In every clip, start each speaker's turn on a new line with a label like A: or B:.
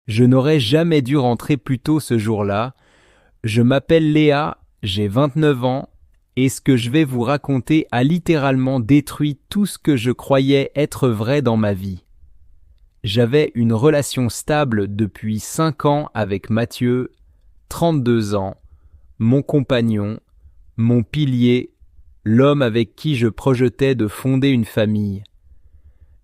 A: Je n'aurais jamais dû rentrer plus tôt ce jour-là. Je m'appelle Léa, j'ai 29 ans, et ce que je vais vous raconter a littéralement détruit tout ce que je croyais être vrai dans ma vie. J'avais une relation stable depuis 5 ans avec Mathieu, 32 ans, mon compagnon, mon pilier, l'homme avec qui je projetais de fonder une famille.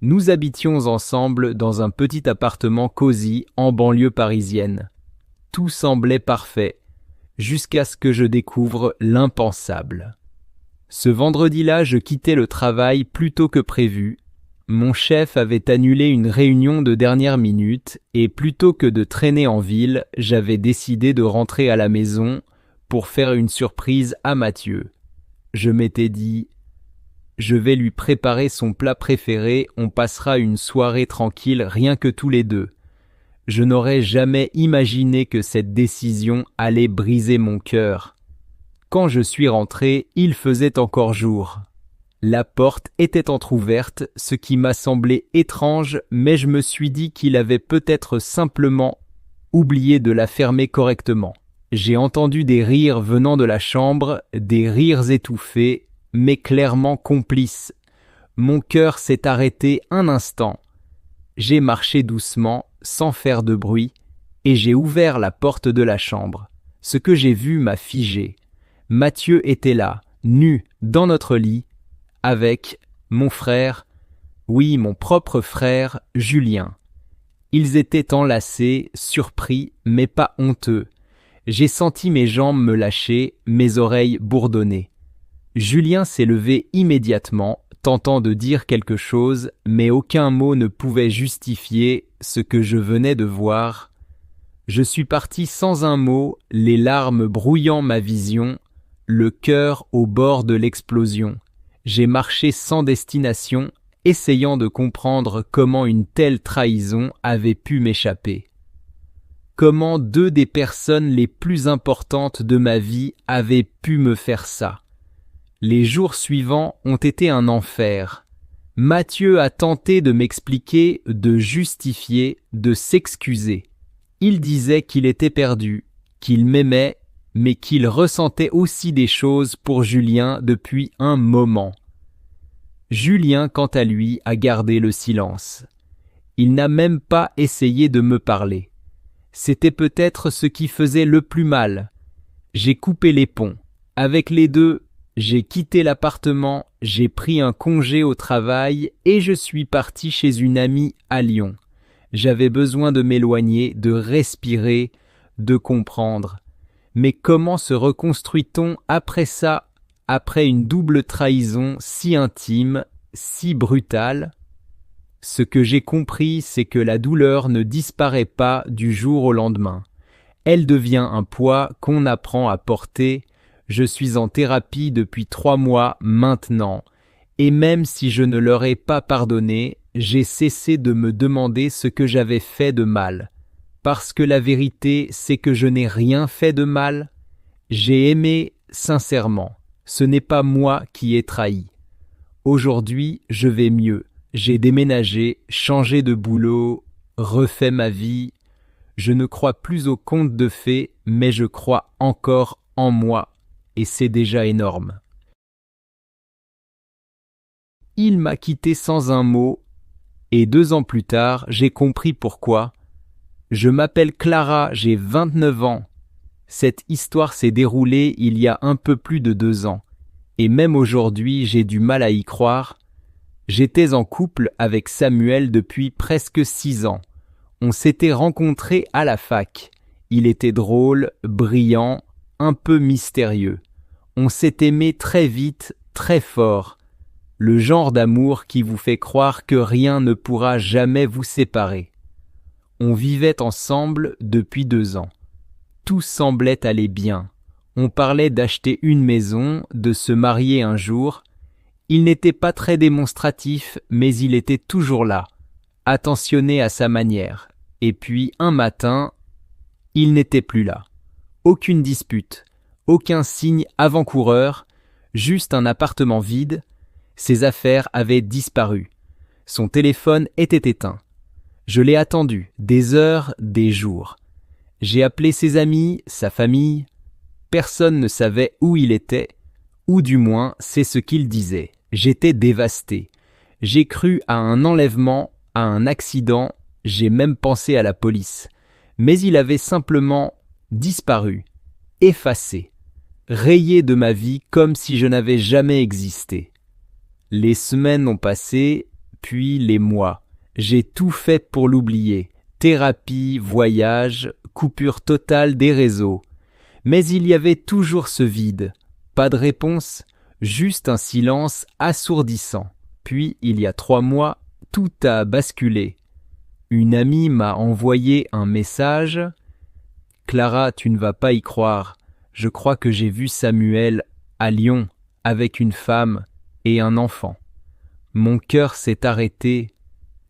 A: Nous habitions ensemble dans un petit appartement cosy en banlieue parisienne. Tout semblait parfait, jusqu'à ce que je découvre l'impensable. Ce vendredi-là, je quittais le travail plus tôt que prévu. Mon chef avait annulé une réunion de dernière minute et plutôt que de traîner en ville, j'avais décidé de rentrer à la maison pour faire une surprise à Mathieu. Je m'étais dit « Je vais lui préparer son plat préféré, on passera une soirée tranquille rien que tous les deux ». Je n'aurais jamais imaginé que cette décision allait briser mon cœur. Quand je suis rentré, il faisait encore jour. La porte était entr'ouverte, ce qui m'a semblé étrange, mais je me suis dit qu'il avait peut-être simplement oublié de la fermer correctement. J'ai entendu des rires venant de la chambre, des rires étouffés, mais clairement complices. Mon cœur s'est arrêté un instant. J'ai marché doucement, sans faire de bruit, et j'ai ouvert la porte de la chambre. Ce que j'ai vu m'a figé. Mathieu était là, nu, dans notre lit, avec mon frère, oui, mon propre frère, Julien. Ils étaient enlacés, surpris, mais pas honteux. J'ai senti mes jambes me lâcher, mes oreilles bourdonner. Julien s'est levé immédiatement, tentant de dire quelque chose, mais aucun mot ne pouvait justifier ce que je venais de voir. Je suis parti sans un mot, les larmes brouillant ma vision, le cœur au bord de l'explosion. J'ai marché sans destination, essayant de comprendre comment une telle trahison avait pu m'échapper. Comment deux des personnes les plus importantes de ma vie avaient pu me faire ça. Les jours suivants ont été un enfer. Mathieu a tenté de m'expliquer, de justifier, de s'excuser. Il disait qu'il était perdu, qu'il m'aimait, mais qu'il ressentait aussi des choses pour Julien depuis un moment. Julien, quant à lui, a gardé le silence. Il n'a même pas essayé de me parler. C'était peut-être ce qui faisait le plus mal. J'ai coupé les ponts. Avec les deux, j'ai quitté l'appartement, j'ai pris un congé au travail et je suis parti chez une amie à Lyon. J'avais besoin de m'éloigner, de respirer, de comprendre. Mais comment se reconstruit-on après ça, après une double trahison si intime, si brutale ? Ce que j'ai compris, c'est que la douleur ne disparaît pas du jour au lendemain. Elle devient un poids qu'on apprend à porter. Je suis en thérapie depuis 3 mois maintenant, et même si je ne leur ai pas pardonné, j'ai cessé de me demander ce que j'avais fait de mal. Parce que la vérité, c'est que je n'ai rien fait de mal. J'ai aimé sincèrement. Ce n'est pas moi qui ai trahi. Aujourd'hui, je vais mieux. J'ai déménagé, changé de boulot, refait ma vie. Je ne crois plus aux contes de fées, mais je crois encore en moi, et c'est déjà énorme. Il m'a quitté sans un mot, et 2 ans plus tard, j'ai compris pourquoi. Je m'appelle Clara, j'ai 29 ans. Cette histoire s'est déroulée il y a un peu plus de 2 ans, et même aujourd'hui, j'ai du mal à y croire. J'étais en couple avec Samuel depuis presque 6 ans. On s'était rencontrés à la fac. Il était drôle, brillant, un peu mystérieux. On s'est aimé très vite, très fort. Le genre d'amour qui vous fait croire que rien ne pourra jamais vous séparer. On vivait ensemble depuis 2 ans. Tout semblait aller bien. On parlait d'acheter une maison, de se marier un jour. Il n'était pas très démonstratif, mais il était toujours là, attentionné à sa manière. Et puis, un matin, il n'était plus là. Aucune dispute, aucun signe avant-coureur, juste un appartement vide. Ses affaires avaient disparu. Son téléphone était éteint. Je l'ai attendu, des heures, des jours. J'ai appelé ses amis, sa famille. Personne ne savait où il était, ou du moins c'est ce qu'il disait. J'étais dévasté. J'ai cru à un enlèvement, à un accident, j'ai même pensé à la police. Mais il avait simplement disparu, effacé, rayé de ma vie comme si je n'avais jamais existé. Les semaines ont passé, puis les mois. J'ai tout fait pour l'oublier. Thérapie, voyage, coupure totale des réseaux. Mais il y avait toujours ce vide. Pas de réponse, juste un silence assourdissant. Puis, il y a 3 mois, tout a basculé. Une amie m'a envoyé un message. « Clara, tu ne vas pas y croire. Je crois que j'ai vu Samuel à Lyon avec une femme et un enfant. » Mon cœur s'est arrêté.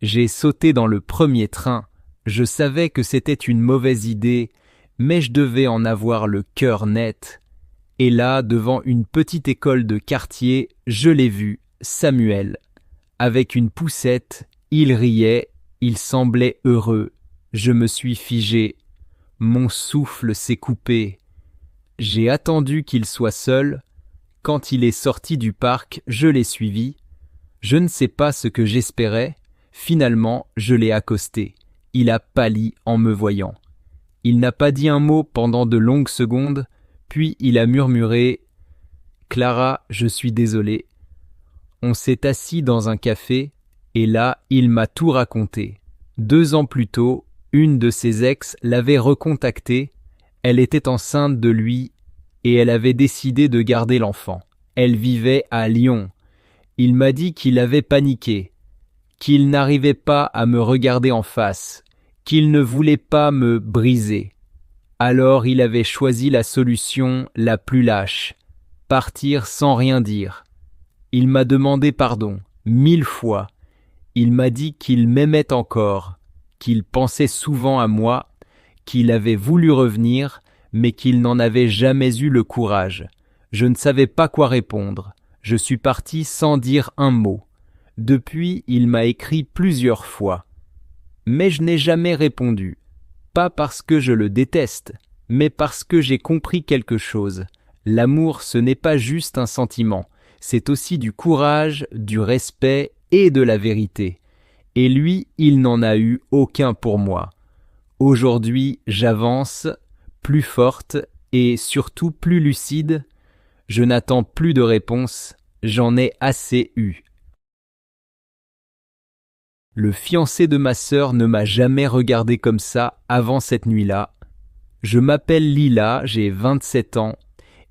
A: J'ai sauté dans le premier train. Je savais que c'était une mauvaise idée, mais je devais en avoir le cœur net. Et là, devant une petite école de quartier, je l'ai vu, Samuel. Avec une poussette, il riait, il semblait heureux. Je me suis figé. Mon souffle s'est coupé. J'ai attendu qu'il soit seul. Quand il est sorti du parc, je l'ai suivi. Je ne sais pas ce que j'espérais. Finalement, je l'ai accosté. Il a pâli en me voyant. Il n'a pas dit un mot pendant de longues secondes, puis il a murmuré « Clara, je suis désolé. » On s'est assis dans un café, et là, il m'a tout raconté. 2 ans plus tôt, une de ses ex l'avait recontacté. Elle était enceinte de lui, et elle avait décidé de garder l'enfant. Elle vivait à Lyon. Il m'a dit qu'il avait paniqué, qu'il n'arrivait pas à me regarder en face, qu'il ne voulait pas me briser. Alors il avait choisi la solution la plus lâche, partir sans rien dire. Il m'a demandé pardon, 1000 fois. Il m'a dit qu'il m'aimait encore, qu'il pensait souvent à moi, qu'il avait voulu revenir, mais qu'il n'en avait jamais eu le courage. Je ne savais pas quoi répondre. Je suis parti sans dire un mot. Depuis, il m'a écrit plusieurs fois. Mais je n'ai jamais répondu. Pas parce que je le déteste, mais parce que j'ai compris quelque chose. L'amour, ce n'est pas juste un sentiment. C'est aussi du courage, du respect et de la vérité. Et lui, il n'en a eu aucun pour moi. Aujourd'hui, j'avance, plus forte et surtout plus lucide. Je n'attends plus de réponse, j'en ai assez eu. Le fiancé de ma sœur ne m'a jamais regardé comme ça avant cette nuit-là. Je m'appelle Lila, j'ai 27 ans,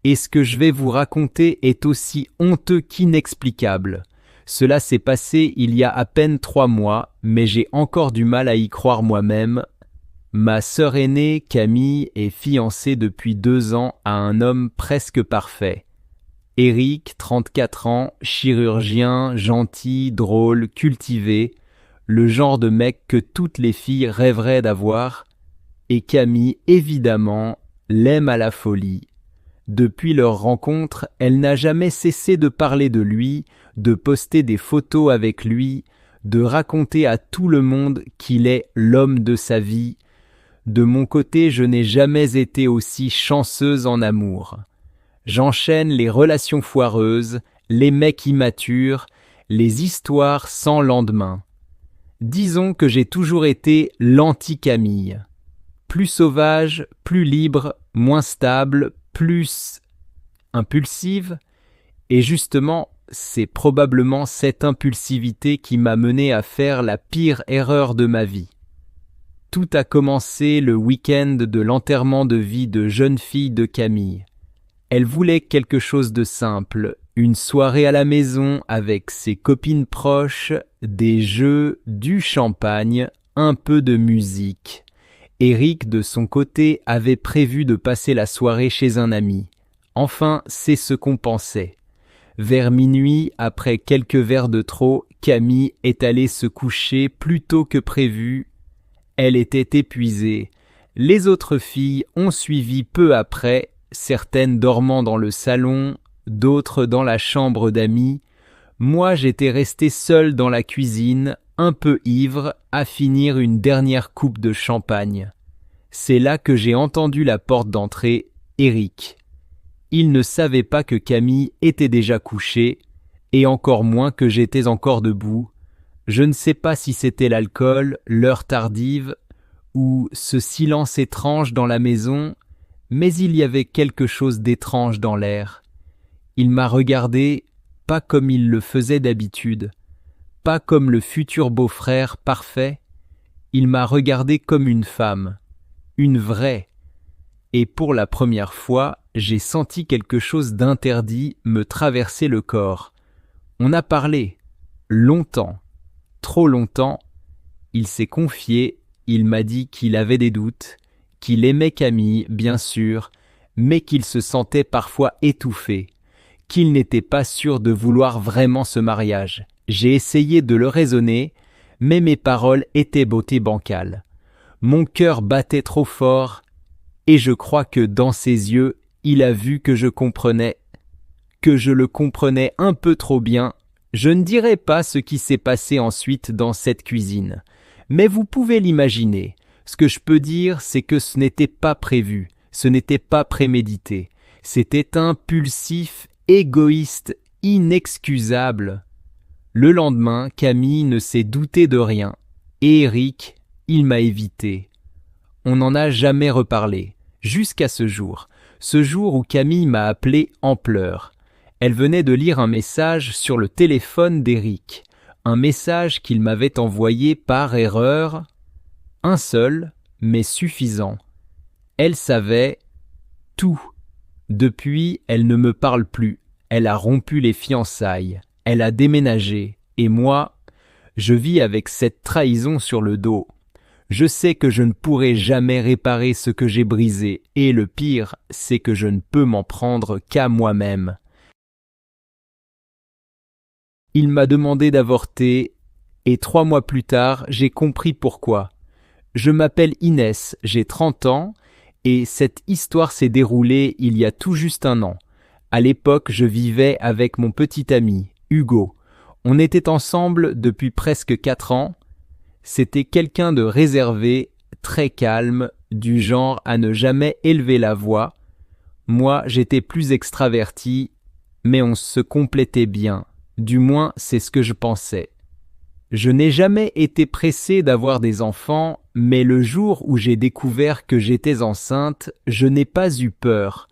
A: et ce que je vais vous raconter est aussi honteux qu'inexplicable. Cela s'est passé il y a à peine 3 mois, mais j'ai encore du mal à y croire moi-même. Ma sœur aînée, Camille, est fiancée depuis 2 ans à un homme presque parfait. Eric, 34 ans, chirurgien, gentil, drôle, cultivé, le genre de mec que toutes les filles rêveraient d'avoir, et Camille, évidemment, l'aime à la folie. Depuis leur rencontre, elle n'a jamais cessé de parler de lui, de poster des photos avec lui, de raconter à tout le monde qu'il est l'homme de sa vie. De mon côté, je n'ai jamais été aussi chanceuse en amour. J'enchaîne les relations foireuses, les mecs immatures, les histoires sans lendemain. Disons que j'ai toujours été l'anti-Camille. Plus sauvage, plus libre, moins stable, plus impulsive. Et justement, c'est probablement cette impulsivité qui m'a mené à faire la pire erreur de ma vie. Tout a commencé le week-end de l'enterrement de vie de jeune fille de Camille. Elle voulait quelque chose de simple, une soirée à la maison avec ses copines proches, des jeux, du champagne, un peu de musique. Eric, de son côté, avait prévu de passer la soirée chez un ami. Enfin, c'est ce qu'on pensait. Vers minuit, après quelques verres de trop, Camille est allée se coucher plus tôt que prévu. Elle était épuisée. Les autres filles ont suivi peu après, certaines dormant dans le salon, d'autres dans la chambre d'amis. Moi, j'étais resté seul dans la cuisine, un peu ivre, à finir une dernière coupe de champagne. C'est là que j'ai entendu la porte d'entrée, Eric. Il ne savait pas que Camille était déjà couchée, et encore moins que j'étais encore debout. Je ne sais pas si c'était l'alcool, l'heure tardive, ou ce silence étrange dans la maison, mais il y avait quelque chose d'étrange dans l'air. Il m'a regardé, pas comme il le faisait d'habitude, pas comme le futur beau-frère parfait, il m'a regardé comme une femme, une vraie. Et pour la première fois, j'ai senti quelque chose d'interdit me traverser le corps. On a parlé, longtemps, trop longtemps. Il s'est confié, il m'a dit qu'il avait des doutes, qu'il aimait Camille, bien sûr, mais qu'il se sentait parfois étouffé, qu'il n'était pas sûr de vouloir vraiment ce mariage. J'ai essayé de le raisonner, mais mes paroles étaient beauté bancales. Mon cœur battait trop fort, et je crois que dans ses yeux, il a vu que je comprenais, que je le comprenais un peu trop bien. Je ne dirai pas ce qui s'est passé ensuite dans cette cuisine, mais vous pouvez l'imaginer. Ce que je peux dire, c'est que ce n'était pas prévu, ce n'était pas prémédité. C'était impulsif, égoïste, inexcusable. Le lendemain, Camille ne s'est douté de rien, et Eric, il m'a évité. On n'en a jamais reparlé, jusqu'à ce jour où Camille m'a appelé en pleurs. Elle venait de lire un message sur le téléphone d'Eric, un message qu'il m'avait envoyé par erreur, un seul, mais suffisant. Elle savait tout. Depuis, elle ne me parle plus, elle a rompu les fiançailles, elle a déménagé, et moi, je vis avec cette trahison sur le dos. Je sais que je ne pourrai jamais réparer ce que j'ai brisé, et le pire, c'est que je ne peux m'en prendre qu'à moi-même. Il m'a demandé d'avorter, et 3 mois plus tard, j'ai compris pourquoi. Je m'appelle Inès, j'ai 30 ans, et cette histoire s'est déroulée il y a tout juste 1 an. À l'époque, je vivais avec mon petit ami, Hugo. On était ensemble depuis presque 4 ans. C'était quelqu'un de réservé, très calme, du genre à ne jamais élever la voix. Moi, j'étais plus extraverti, mais on se complétait bien. Du moins, c'est ce que je pensais. Je n'ai jamais été pressé d'avoir des enfants, mais le jour où j'ai découvert que j'étais enceinte, je n'ai pas eu peur.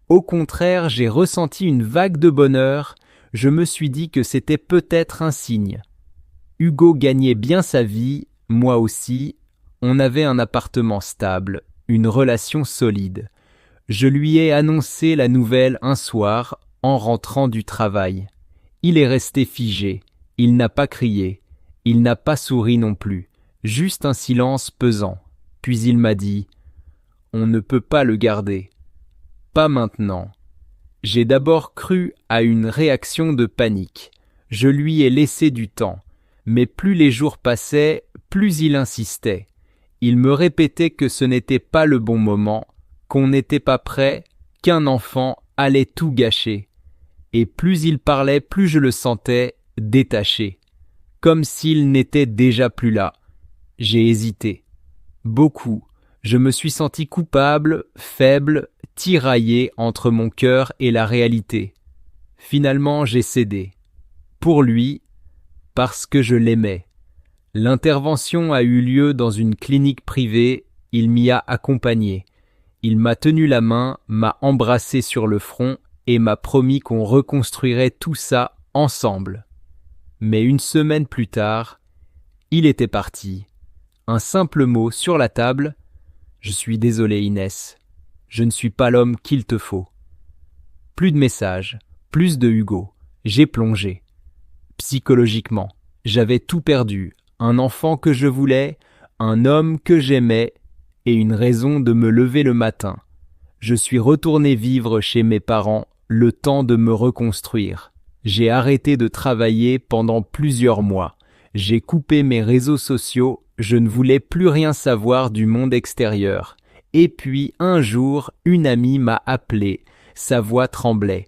A: Au contraire, j'ai ressenti une vague de bonheur. Je me suis dit que c'était peut-être un signe. Hugo gagnait bien sa vie, moi aussi. On avait un appartement stable, une relation solide. Je lui ai annoncé la nouvelle un soir, en rentrant du travail. Il est resté figé, il n'a pas crié, il n'a pas souri non plus, juste un silence pesant. Puis il m'a dit « On ne peut pas le garder. Pas maintenant. » J'ai d'abord cru à une réaction de panique. Je lui ai laissé du temps. Mais plus les jours passaient, plus il insistait. Il me répétait que ce n'était pas le bon moment, qu'on n'était pas prêt, qu'un enfant allait tout gâcher. Et plus il parlait, plus je le sentais détaché, comme s'il n'était déjà plus là. J'ai hésité. Beaucoup. Je me suis senti coupable, faible, tiraillé entre mon cœur et la réalité. Finalement, j'ai cédé. Pour lui, parce que je l'aimais. L'intervention a eu lieu dans une clinique privée, il m'y a accompagné. Il m'a tenu la main, m'a embrassé sur le front et m'a promis qu'on reconstruirait tout ça ensemble. Mais 1 semaine plus tard, il était parti. Un simple mot sur la table. Je suis désolé Inès, je ne suis pas l'homme qu'il te faut. Plus de messages, plus de Hugo. J'ai plongé. Psychologiquement, j'avais tout perdu. Un enfant que je voulais, un homme que j'aimais et une raison de me lever le matin. Je suis retourné vivre chez mes parents, le temps de me reconstruire. J'ai arrêté de travailler pendant plusieurs mois. J'ai coupé mes réseaux sociaux, je ne voulais plus rien savoir du monde extérieur. Et puis, un jour, une amie m'a appelé. Sa voix tremblait.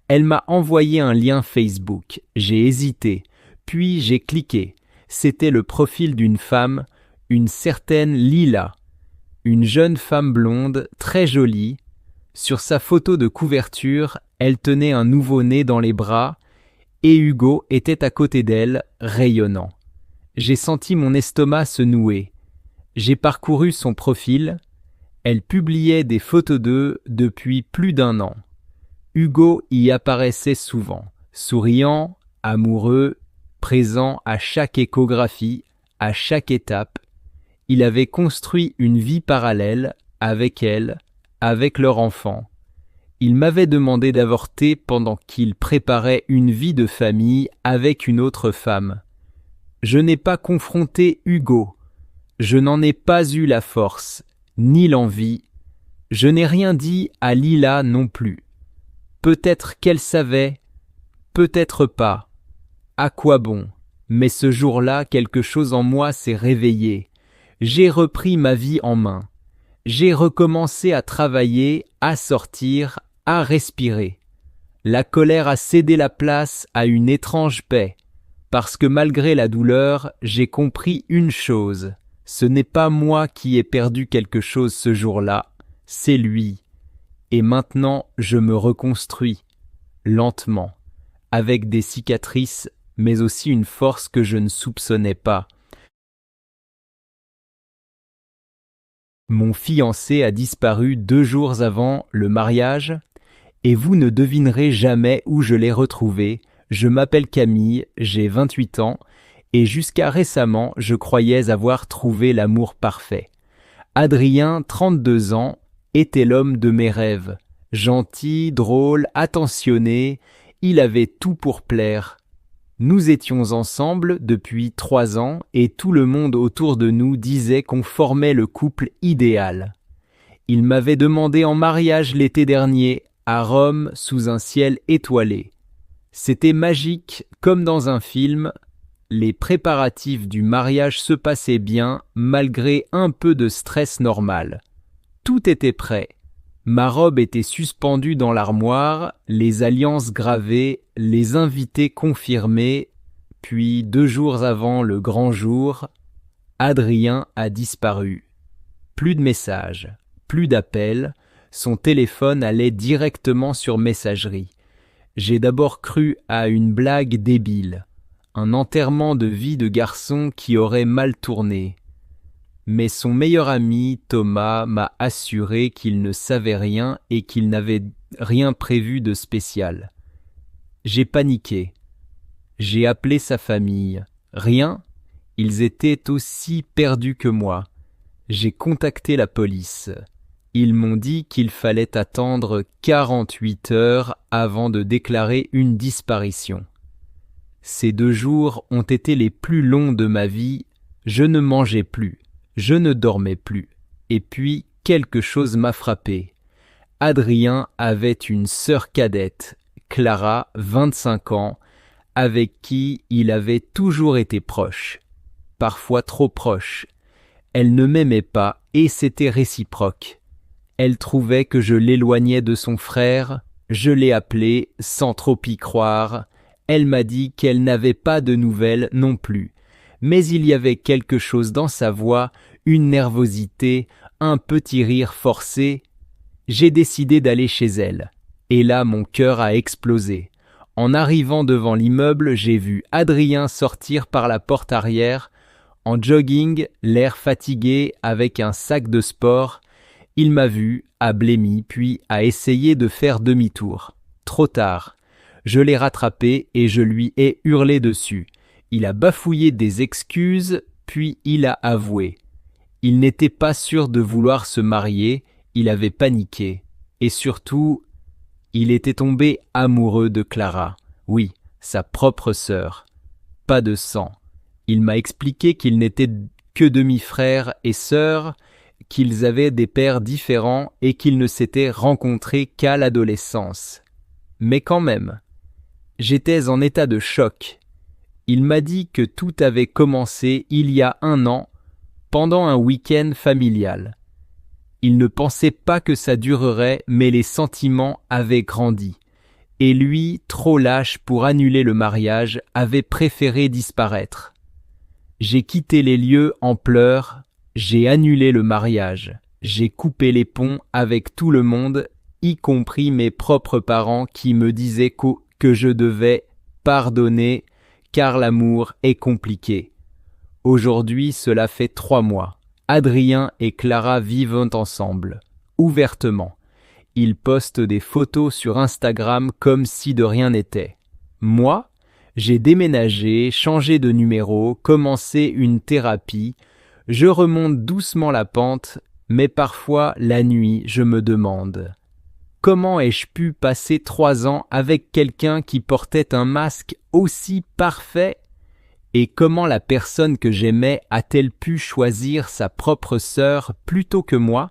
A: Elle m'a envoyé un lien Facebook. J'ai hésité, puis j'ai cliqué. C'était le profil d'une femme, une certaine Lila, une jeune femme blonde, très jolie. Sur sa photo de couverture, elle tenait un nouveau-né dans les bras, et Hugo était à côté d'elle, rayonnant. J'ai senti mon estomac se nouer. J'ai parcouru son profil. Elle publiait des photos d'eux depuis plus d'1 an. Hugo y apparaissait souvent, souriant, amoureux, présent à chaque échographie, à chaque étape. Il avait construit une vie parallèle avec elle, avec leur enfant. Il m'avait demandé d'avorter pendant qu'il préparait une vie de famille avec une autre femme. Je n'ai pas confronté Hugo. Je n'en ai pas eu la force, ni l'envie. Je n'ai rien dit à Lila non plus. Peut-être qu'elle savait, peut-être pas. À quoi bon? Mais ce jour-là, quelque chose en moi s'est réveillé. J'ai repris ma vie en main. J'ai recommencé à travailler, à sortir, à respirer. La colère a cédé la place à une étrange paix. Parce que malgré la douleur, j'ai compris une chose. Ce n'est pas moi qui ai perdu quelque chose ce jour-là, c'est lui. Et maintenant, je me reconstruis, lentement, avec des cicatrices, mais aussi une force que je ne soupçonnais pas. Mon fiancé a disparu 2 jours avant le mariage, et vous ne devinerez jamais où je l'ai retrouvé. Je m'appelle Camille, j'ai 28 ans, et jusqu'à récemment, je croyais avoir trouvé l'amour parfait. Adrien, 32 ans, était l'homme de mes rêves. Gentil, drôle, attentionné, il avait tout pour plaire. Nous étions ensemble depuis 3 ans et tout le monde autour de nous disait qu'on formait le couple idéal. Il m'avait demandé en mariage l'été dernier, à Rome, sous un ciel étoilé. C'était magique, comme dans un film. Les préparatifs du mariage se passaient bien, malgré un peu de stress normal. Tout était prêt. Ma robe était suspendue dans l'armoire, les alliances gravées, les invités confirmés, puis 2 jours avant le grand jour, Adrien a disparu. Plus de messages, plus d'appels, son téléphone allait directement sur messagerie. J'ai d'abord cru à une blague débile, un enterrement de vie de garçon qui aurait mal tourné. Mais son meilleur ami, Thomas, m'a assuré qu'il ne savait rien et qu'il n'avait rien prévu de spécial. J'ai paniqué. J'ai appelé sa famille. Rien. Ils étaient aussi perdus que moi. J'ai contacté la police. Ils m'ont dit qu'il fallait attendre 48 heures avant de déclarer une disparition. Ces 2 jours ont été les plus longs de ma vie. Je ne mangeais plus. Je ne dormais plus. Et puis, quelque chose m'a frappé. Adrien avait une sœur cadette, Clara, 25 ans, avec qui il avait toujours été proche. Parfois trop proche. Elle ne m'aimait pas et c'était réciproque. Elle trouvait que je l'éloignais de son frère. Je l'ai appelée sans trop y croire. Elle m'a dit qu'elle n'avait pas de nouvelles non plus. Mais il y avait quelque chose dans sa voix, une nervosité, un petit rire forcé. J'ai décidé d'aller chez elle. Et là, mon cœur a explosé. En arrivant devant l'immeuble, j'ai vu Adrien sortir par la porte arrière, en jogging, l'air fatigué, avec un sac de sport. Il m'a vu, a blêmi, puis a essayé de faire demi-tour. Trop tard. Je l'ai rattrapé et je lui ai hurlé dessus. Il a bafouillé des excuses, puis il a avoué. Il n'était pas sûr de vouloir se marier, il avait paniqué. Et surtout, il était tombé amoureux de Clara. Oui, sa propre sœur. Pas de sang. Il m'a expliqué qu'ils n'étaient que demi-frères et sœurs, qu'ils avaient des pères différents et qu'ils ne s'étaient rencontrés qu'à l'adolescence. Mais quand même, j'étais en état de choc. Il m'a dit que tout avait commencé il y a 1 an, pendant un week-end familial. Il ne pensait pas que ça durerait, mais les sentiments avaient grandi. Et lui, trop lâche pour annuler le mariage, avait préféré disparaître. J'ai quitté les lieux en pleurs, j'ai annulé le mariage, j'ai coupé les ponts avec tout le monde, y compris mes propres parents qui me disaient que je devais pardonner car l'amour est compliqué. Aujourd'hui, cela fait 3 mois. Adrien et Clara vivent ensemble, ouvertement. Ils postent des photos sur Instagram comme si de rien n'était. Moi, j'ai déménagé, changé de numéro, commencé une thérapie. Je remonte doucement la pente, mais parfois, la nuit, je me demande: comment ai-je pu passer 3 ans avec quelqu'un qui portait un masque aussi parfait? Et comment la personne que j'aimais a-t-elle pu choisir sa propre sœur plutôt que moi,